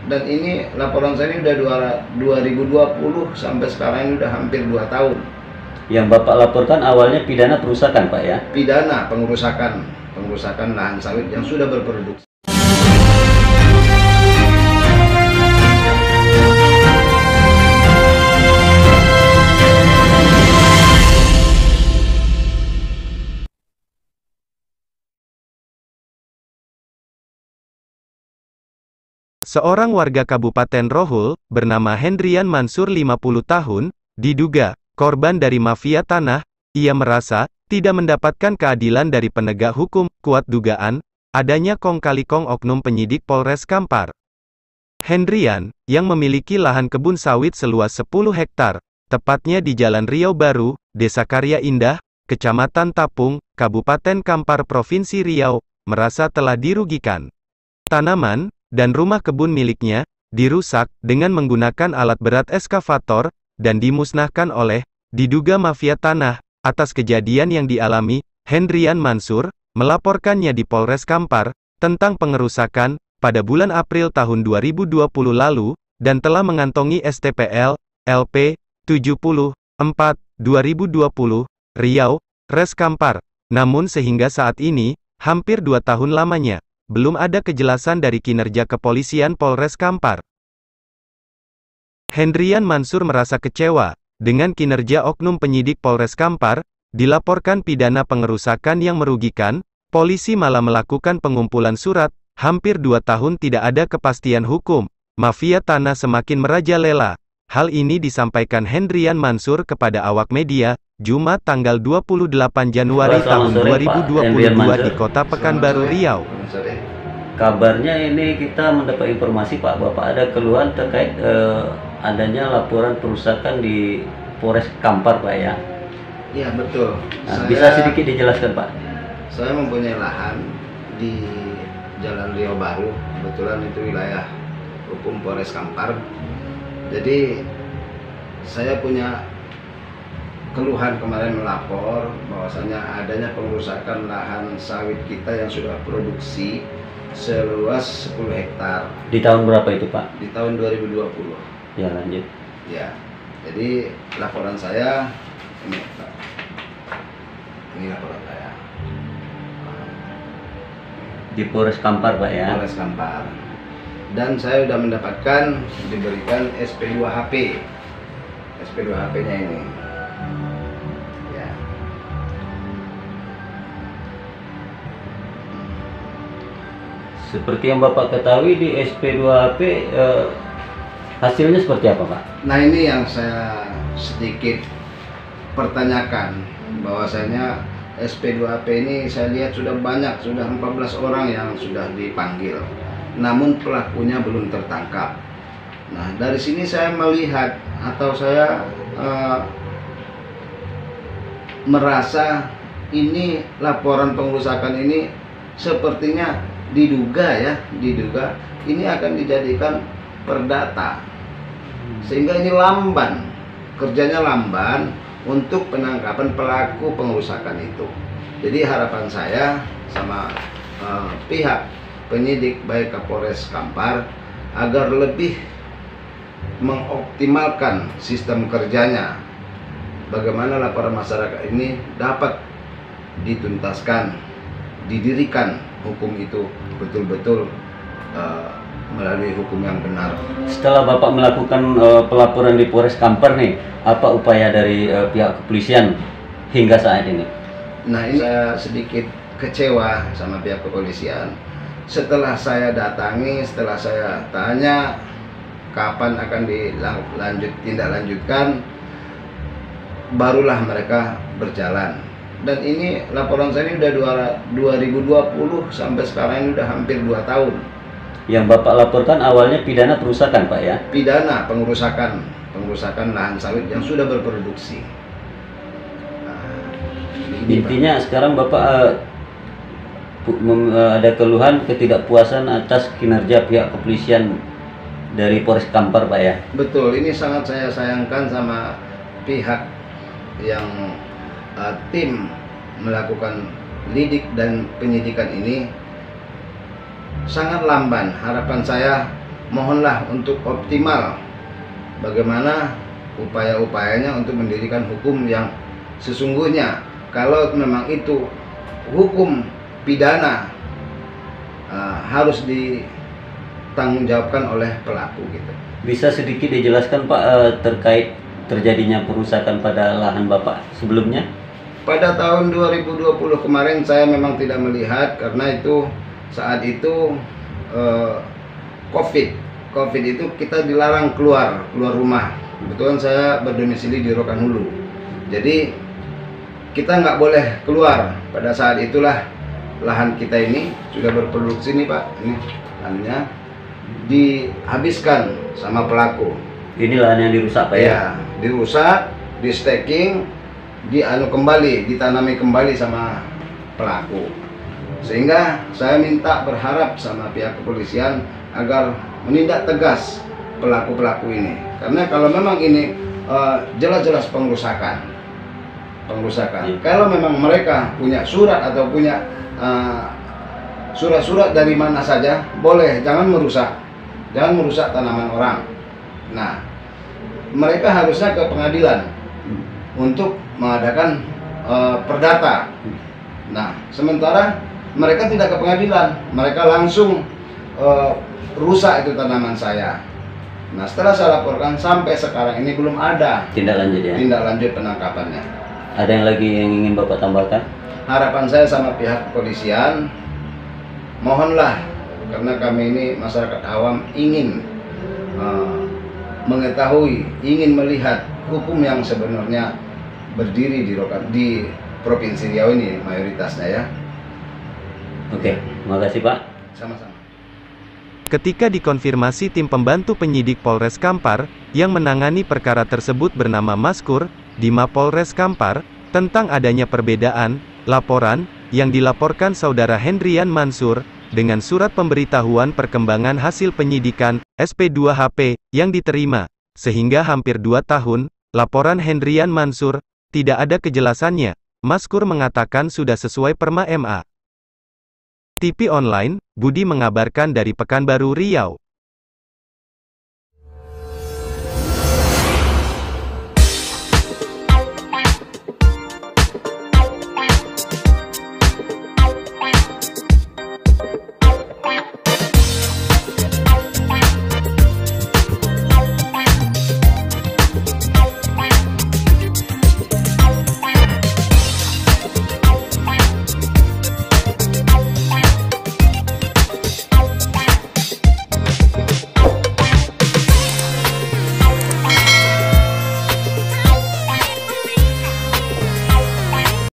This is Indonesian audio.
Dan ini laporan saya ini udah 2020 sampai sekarang ini udah hampir 2 tahun. Yang Bapak laporkan awalnya pidana perusakan, Pak, ya? Pidana pengerusakan lahan sawit yang sudah berproduksi. Seorang warga Kabupaten Rohul, bernama Hendrian Mansur 50 tahun, diduga korban dari mafia tanah. Ia merasa tidak mendapatkan keadilan dari penegak hukum. Kuat dugaan adanya kong kali kong oknum penyidik Polres Kampar. Hendrian, yang memiliki lahan kebun sawit seluas 10 hektar, tepatnya di Jalan Riau Baru, Desa Karya Indah, Kecamatan Tapung, Kabupaten Kampar, Provinsi Riau, merasa telah dirugikan. Tanaman dan rumah kebun miliknya dirusak dengan menggunakan alat berat eskavator dan dimusnahkan oleh diduga mafia tanah. Atas kejadian yang dialami, Hendrian Mansur melaporkannya di Polres Kampar tentang pengerusakan pada bulan April tahun 2020 lalu dan telah mengantongi STPL LP 74/2020 Riau Res Kampar. Namun sehingga saat ini hampir 2 tahun lamanya belum ada kejelasan dari kinerja kepolisian Polres Kampar. Hendrian Mansur merasa kecewa dengan kinerja oknum penyidik Polres Kampar. Dilaporkan pidana pengerusakan yang merugikan, polisi malah melakukan pengumpulan surat. Hampir 2 tahun tidak ada kepastian hukum, mafia tanah semakin merajalela. Hal ini disampaikan Hendrian Mansur kepada awak media, Jumat tanggal 28 Januari tahun 2022 di Kota Pekanbaru, Riau. Kabarnya ini kita mendapat informasi, Pak, Bapak ada keluhan terkait adanya laporan perusakan di Polres Kampar, Pak, ya? Iya, betul. Nah, bisa sedikit dijelaskan, Pak? Saya mempunyai lahan di Jalan Riau Baru, kebetulan itu wilayah hukum Polres Kampar. Jadi saya punya keluhan kemarin melapor bahwasanya adanya pengerusakan lahan sawit kita yang sudah produksi seluas 10 hektar. Di tahun berapa itu, Pak? Di tahun 2020. Ya, lanjut. Ya, jadi laporan saya ini, Pak. Ini laporan saya. Di Polres Kampar, Pak, ya? Polres Kampar. Dan saya sudah mendapatkan diberikan SP2HP. SP2HP-nya ini. Ya. Seperti yang Bapak ketahui di SP2HP hasilnya seperti apa, Pak? Nah, ini yang saya sedikit pertanyakan, bahwasanya SP2HP ini saya lihat sudah banyak, sudah 14 orang yang sudah dipanggil, namun pelakunya belum tertangkap. Nah, dari sini saya melihat atau saya merasa ini laporan pengerusakan ini sepertinya diduga ini akan dijadikan perdata, sehingga ini lamban, kerjanya lamban untuk penangkapan pelaku pengerusakan itu. Jadi harapan saya sama pihak penyidik baik Kapolres Kampar agar lebih mengoptimalkan sistem kerjanya, bagaimana laporan masyarakat ini dapat dituntaskan, didirikan hukum itu betul-betul melalui hukum yang benar. Setelah Bapak melakukan pelaporan di Polres Kampar nih, apa upaya dari pihak kepolisian hingga saat ini? Nah, ini saya sedikit kecewa sama pihak kepolisian. Setelah saya datangi, setelah saya tanya kapan akan ditindaklanjutkan, barulah mereka berjalan. Dan ini laporan saya ini udah 2020 sampai sekarang ini udah hampir 2 tahun. Yang Bapak laporkan awalnya pidana perusakan, Pak, ya? Pidana pengerusakan lahan sawit yang sudah berproduksi. Nah, intinya sekarang Bapak ada keluhan ketidakpuasan atas kinerja pihak kepolisian dari Polres Kampar, Pak, ya? Betul, ini sangat saya sayangkan sama pihak yang tim melakukan lidik dan penyidikan ini sangat lamban. Harapan saya mohonlah untuk optimal bagaimana upaya-upayanya untuk mendirikan hukum yang sesungguhnya. Kalau memang itu hukum pidana, harus ditanggungjawabkan oleh pelaku gitu. Bisa sedikit dijelaskan Pak terkait terjadinya perusakan pada lahan Bapak sebelumnya? Pada tahun 2020 kemarin saya memang tidak melihat karena itu saat itu COVID itu kita dilarang keluar rumah. Kebetulan saya berdomisili di Rokan Hulu, jadi kita nggak boleh keluar. Pada saat itulah lahan kita ini sudah berproduksi nih Pak, ini lahannya dihabiskan sama pelaku. Ini lahan yang dirusak Pak ya? Ya, dirusak, di staking, ditanami kembali sama pelaku. Sehingga saya minta berharap sama pihak kepolisian agar menindak tegas pelaku-pelaku ini. Karena kalau memang ini jelas-jelas pengerusakan. Kalau memang mereka punya surat atau punya surat-surat dari mana saja, boleh, jangan merusak tanaman orang. Nah, mereka harusnya ke pengadilan untuk mengadakan perdata. Nah, sementara mereka tidak ke pengadilan, mereka langsung rusak itu tanaman saya. Nah, setelah saya laporkan sampai sekarang ini belum ada tindak lanjut ya? Tindak lanjut penangkapannya. Ada yang lagi yang ingin Bapak tambahkan? Harapan saya sama pihak kepolisian, mohonlah, karena kami ini masyarakat awam ingin mengetahui, ingin melihat hukum yang sebenarnya berdiri di Provinsi Riau ini mayoritasnya ya. Oke, makasih Pak. Sama-sama. Ketika dikonfirmasi tim pembantu penyidik Polres Kampar, yang menangani perkara tersebut bernama Maskur, di Mapolres Kampar, tentang adanya perbedaan laporan yang dilaporkan saudara Hendrian Mansur, dengan surat pemberitahuan perkembangan hasil penyidikan, SP2HP, yang diterima, sehingga hampir 2 tahun, laporan Hendrian Mansur, tidak ada kejelasannya. Maskur mengatakan sudah sesuai Perma MA. TV Online, Budi mengabarkan dari Pekanbaru Riau.